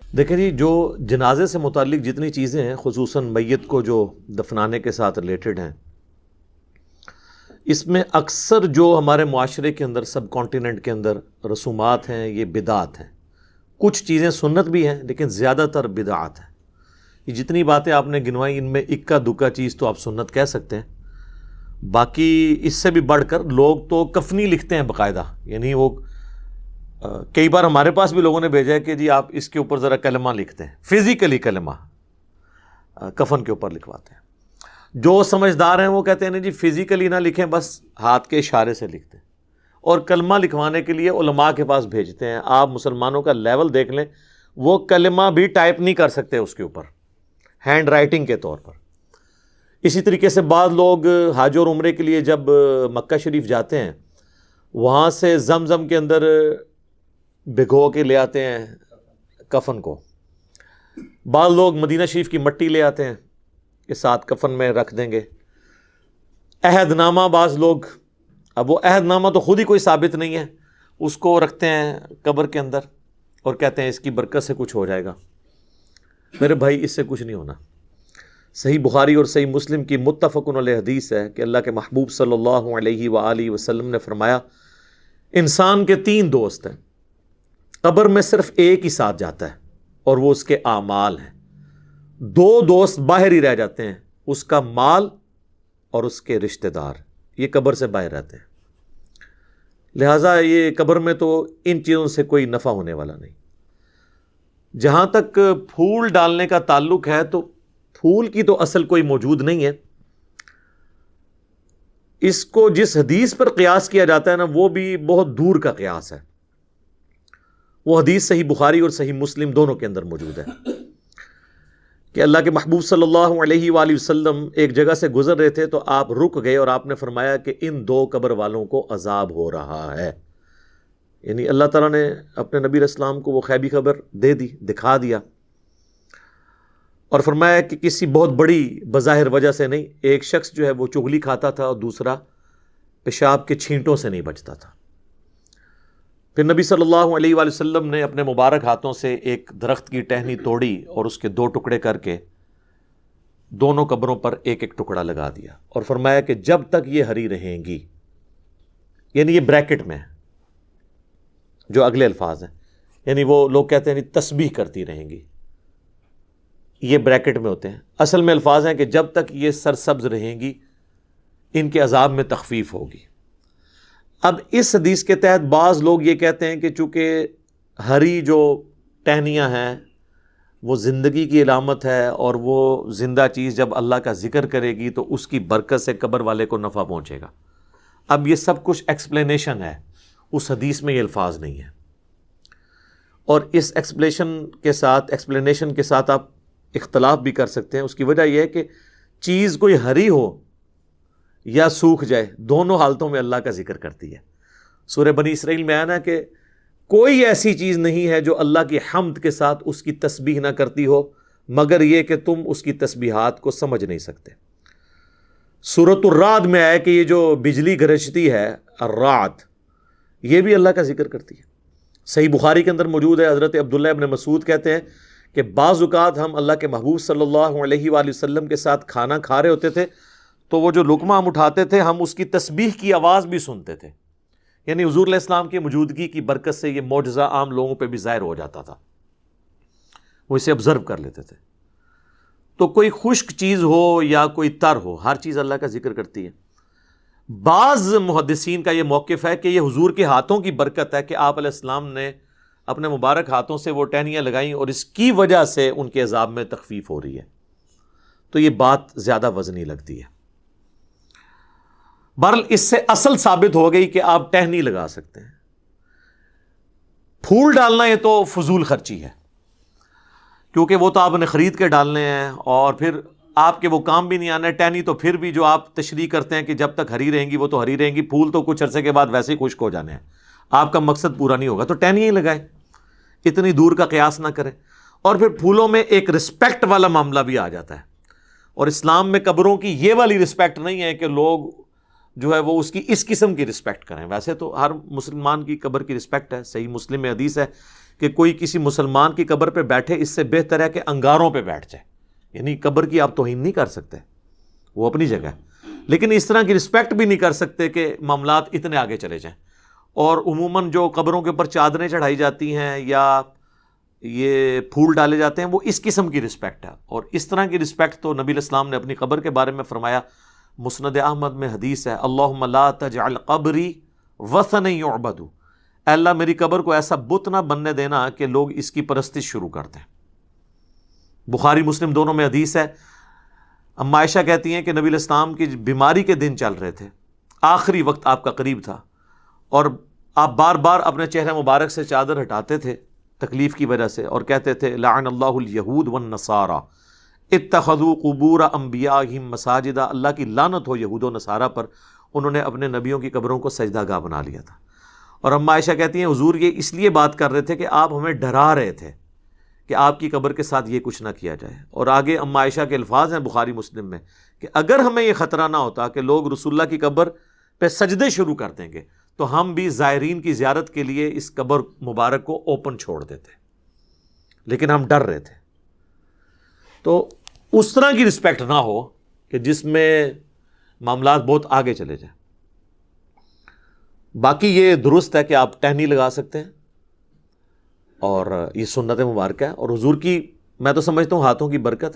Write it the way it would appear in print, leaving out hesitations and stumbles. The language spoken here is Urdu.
دیکھیں جی، جو جنازے سے متعلق جتنی چیزیں ہیں، خصوصاً میت کو جو دفنانے کے ساتھ ریلیٹڈ ہیں، اس میں اکثر جو ہمارے معاشرے کے اندر، سب کانٹیننٹ کے اندر رسومات ہیں، یہ بدعات ہیں۔ کچھ چیزیں سنت بھی ہیں لیکن زیادہ تر بدعات ہیں۔ یہ جتنی باتیں آپ نے گنوائی، ان میں اکا دکا چیز تو آپ سنت کہہ سکتے ہیں، باقی اس سے بھی بڑھ کر لوگ تو کفنی لکھتے ہیں باقاعدہ، یعنی وہ کئی بار ہمارے پاس بھی لوگوں نے بھیجا ہے کہ جی آپ اس کے اوپر ذرا کلمہ لکھتے ہیں، فزیکلی کلمہ کفن کے اوپر لکھواتے ہیں۔ جو سمجھدار ہیں وہ کہتے ہیں نہیں جی فزیکلی نہ لکھیں، بس ہاتھ کے اشارے سے لکھتے ہیں، اور کلمہ لکھوانے کے لیے علماء کے پاس بھیجتے ہیں۔ آپ مسلمانوں کا لیول دیکھ لیں، وہ کلمہ بھی ٹائپ نہیں کر سکتے اس کے اوپر، ہینڈ رائٹنگ کے طور پر۔ اسی طریقے سے بعض لوگ حج اور عمرے کے لیے جب مکہ شریف جاتے ہیں، وہاں سے زمزم کے اندر بھگو کے لے آتے ہیں کفن کو۔ بعض لوگ مدینہ شریف کی مٹی لے آتے ہیں کہ ساتھ کفن میں رکھ دیں گے۔ عہد نامہ، بعض لوگ، اب وہ عہد نامہ تو خود ہی کوئی ثابت نہیں ہے، اس کو رکھتے ہیں قبر کے اندر اور کہتے ہیں اس کی برکت سے کچھ ہو جائے گا۔ میرے بھائی، اس سے کچھ نہیں ہونا۔ صحیح بخاری اور صحیح مسلم کی متفق علیہ حدیث ہے کہ اللہ کے محبوب صلی اللہ علیہ وآلہ وسلم نے فرمایا، انسان کے 3 دوست ہیں، قبر میں صرف ایک ہی ساتھ جاتا ہے اور وہ اس کے اعمال ہیں۔ 2 دوست باہر ہی رہ جاتے ہیں، اس کا مال اور اس کے رشتہ دار، یہ قبر سے باہر رہتے ہیں۔ لہٰذا یہ قبر میں تو ان چیزوں سے کوئی نفع ہونے والا نہیں۔ جہاں تک پھول ڈالنے کا تعلق ہے، تو پھول کی تو اصل کوئی موجود نہیں ہے۔ اس کو جس حدیث پر قیاس کیا جاتا ہے نا، وہ بھی بہت دور کا قیاس ہے۔ وہ حدیث صحیح بخاری اور صحیح مسلم دونوں کے اندر موجود ہے کہ اللہ کے محبوب صلی اللہ علیہ وآلہ وسلم ایک جگہ سے گزر رہے تھے تو آپ رک گئے اور آپ نے فرمایا کہ ان 2 قبر والوں کو عذاب ہو رہا ہے۔ یعنی اللہ تعالیٰ نے اپنے نبی علیہ السلام کو وہ غیبی خبر دے دی، دکھا دیا، اور فرمایا کہ کسی بہت بڑی بظاہر وجہ سے نہیں، ایک شخص جو ہے وہ چغلی کھاتا تھا اور دوسرا پیشاب کے چھینٹوں سے نہیں بچتا تھا۔ پھر نبی صلی اللہ علیہ وآلہ وسلم نے اپنے مبارک ہاتھوں سے ایک درخت کی ٹہنی توڑی اور اس کے 2 ٹکڑے کر کے دونوں قبروں پر ایک ایک ٹکڑا لگا دیا، اور فرمایا کہ جب تک یہ ہری رہیں گی، یعنی یہ بریکٹ میں ہے جو اگلے الفاظ ہیں، یعنی وہ لوگ کہتے ہیں تسبیح کرتی رہیں گی، یہ بریکٹ میں ہوتے ہیں، اصل میں الفاظ ہیں کہ جب تک یہ سرسبز رہیں گی ان کے عذاب میں تخفیف ہوگی۔ اب اس حدیث کے تحت بعض لوگ یہ کہتے ہیں کہ چونکہ ہری جو ٹہنیاں ہیں وہ زندگی کی علامت ہے، اور وہ زندہ چیز جب اللہ کا ذکر کرے گی تو اس کی برکت سے قبر والے کو نفع پہنچے گا۔ اب یہ سب کچھ ایکسپلینیشن ہے، اس حدیث میں یہ الفاظ نہیں ہے، اور اس ایکسپلینیشن کے ساتھ آپ اختلاف بھی کر سکتے ہیں۔ اس کی وجہ یہ ہے کہ چیز کوئی ہری ہو یا سوکھ جائے، دونوں حالتوں میں اللہ کا ذکر کرتی ہے۔ سورہ بنی اسرائیل میں آیا نا کہ کوئی ایسی چیز نہیں ہے جو اللہ کی حمد کے ساتھ اس کی تسبیح نہ کرتی ہو، مگر یہ کہ تم اس کی تسبیحات کو سمجھ نہیں سکتے۔ سورۃ الرعد میں آیا کہ یہ جو بجلی گرجتی ہے، الرعد، یہ بھی اللہ کا ذکر کرتی ہے۔ صحیح بخاری کے اندر موجود ہے، حضرت عبداللہ ابن مسعود کہتے ہیں کہ بعض اوقات ہم اللہ کے محبوب صلی اللہ علیہ وآلہ وسلم کے ساتھ کھانا کھا رہے ہوتے تھے تو وہ جو لقمہ ہم اٹھاتے تھے، ہم اس کی تسبیح کی آواز بھی سنتے تھے، یعنی حضور علیہ السلام کی موجودگی کی برکت سے یہ معجزہ عام لوگوں پہ بھی ظاہر ہو جاتا تھا، وہ اسے آبزرو کر لیتے تھے۔ تو کوئی خشک چیز ہو یا کوئی تر ہو، ہر چیز اللہ کا ذکر کرتی ہے۔ بعض محدثین کا یہ موقف ہے کہ یہ حضور کے ہاتھوں کی برکت ہے کہ آپ علیہ السلام نے اپنے مبارک ہاتھوں سے وہ ٹہنیاں لگائیں اور اس کی وجہ سے ان کے عذاب میں تخفیف ہو رہی ہے، تو یہ بات زیادہ وزنی لگتی ہے۔ بہرحال اس سے اصل ثابت ہو گئی کہ آپ ٹہنی لگا سکتے ہیں۔ پھول ڈالنا یہ تو فضول خرچی ہے، کیونکہ وہ تو آپ نے خرید کے ڈالنے ہیں اور پھر آپ کے وہ کام بھی نہیں آنا ہے۔ ٹہنی تو پھر بھی جو آپ تشریح کرتے ہیں کہ جب تک ہری رہیں گی وہ تو ہری رہیں گی، پھول تو کچھ عرصے کے بعد ویسے ہی خشک ہو جانے ہیں، آپ کا مقصد پورا نہیں ہوگا، تو ٹہنی ہی لگائیں، اتنی دور کا قیاس نہ کریں۔ اور پھر پھولوں میں ایک رسپیکٹ والا معاملہ بھی آ جاتا ہے، اور اسلام میں قبروں کی یہ والی رسپیکٹ نہیں ہے کہ لوگ جو ہے وہ اس کی اس قسم کی رسپیکٹ کریں۔ ویسے تو ہر مسلمان کی قبر کی رسپیکٹ ہے۔ صحیح مسلم میں حدیث ہے کہ کوئی کسی مسلمان کی قبر پہ بیٹھے، اس سے بہتر ہے کہ انگاروں پہ بیٹھ جائے. یعنی قبر کی آپ توہین نہیں کر سکتے، وہ اپنی جگہ ہے، لیکن اس طرح کی رسپیکٹ بھی نہیں کر سکتے کہ معاملات اتنے آگے چلے جائیں. اور عموماً جو قبروں کے اوپر چادریں چڑھائی جاتی ہیں یا یہ پھول ڈالے جاتے ہیں، وہ اس قسم کی رسپیکٹ ہے. اور اس طرح کی رسپیکٹ تو نبی علیہ السلام نے اپنی قبر کے بارے میں فرمایا. مسند احمد میں حدیث ہے، اللہم لا تجعل قبری وثنا یعبد، اے اللہ میری قبر کو ایسا بت نہ بننے دینا کہ لوگ اس کی پرستش شروع کر دیں. بخاری مسلم دونوں میں حدیث ہے. اما عائشہ کہتی ہیں کہ نبی علیہ السلام کی بیماری کے دن چل رہے تھے، آخری وقت آپ کا قریب تھا، اور آپ بار بار اپنے چہرے مبارک سے چادر ہٹاتے تھے تکلیف کی وجہ سے، اور کہتے تھے لعن اللہ الیہود والنصارى اتخذوا قبور انبیائہم مساجدا، اللہ کی لعنت ہو یہود و نصارہ پر، انہوں نے اپنے نبیوں کی قبروں کو سجدہ گاہ بنا لیا تھا. اور اما عائشہ کہتی ہیں حضور یہ اس لیے بات کر رہے تھے کہ آپ ہمیں ڈرا رہے تھے کہ آپ کی قبر کے ساتھ یہ کچھ نہ کیا جائے. اور آگے اما عائشہ کے الفاظ ہیں بخاری مسلم میں کہ اگر ہمیں یہ خطرہ نہ ہوتا کہ لوگ رسول اللہ کی قبر پہ سجدے شروع کر دیں گے تو ہم بھی زائرین کی زیارت کے لیے اس قبر مبارک کو اوپن چھوڑ دیتے، لیکن ہم ڈر رہے تھے. تو اس طرح کی رسپیکٹ نہ ہو کہ جس میں معاملات بہت آگے چلے جائیں. باقی یہ درست ہے کہ آپ ٹہنی لگا سکتے ہیں، اور یہ سنت مبارکہ ہے، اور حضور کی میں تو سمجھتا ہوں ہاتھوں کی برکت ہے.